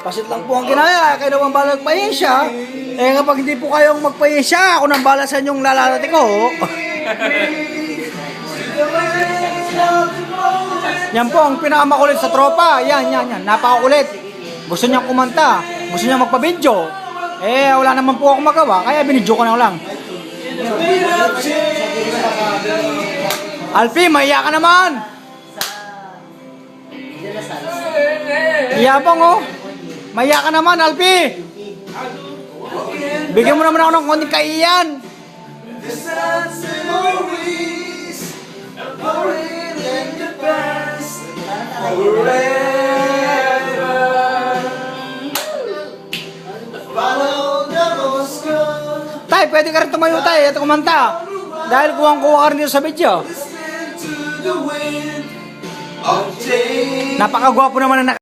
Pasit lang po ang ginaya. Kayo naman bala magpahensya. Eh kapag hindi po kayong magpahensya, ako nang bala sa inyong lalalati ko. Yan po ang pinakamakulit sa tropa. Yan. Napakakulit. Gusto niyang kumanta. Gusto niyang magpa-video. Eh, wala naman po ako magawa. Kaya binidyo ko na lang. Alfie, mahiya ka naman. Iyabang oh. Mahiya ka naman, Alfie. Bigyan mo naman ako ng konting kaiyan. Tay, pwede ka rin tumayo tay at kumanta. Dahil kuwang-kuha ka rin dito sa video. Napakagwapo naman na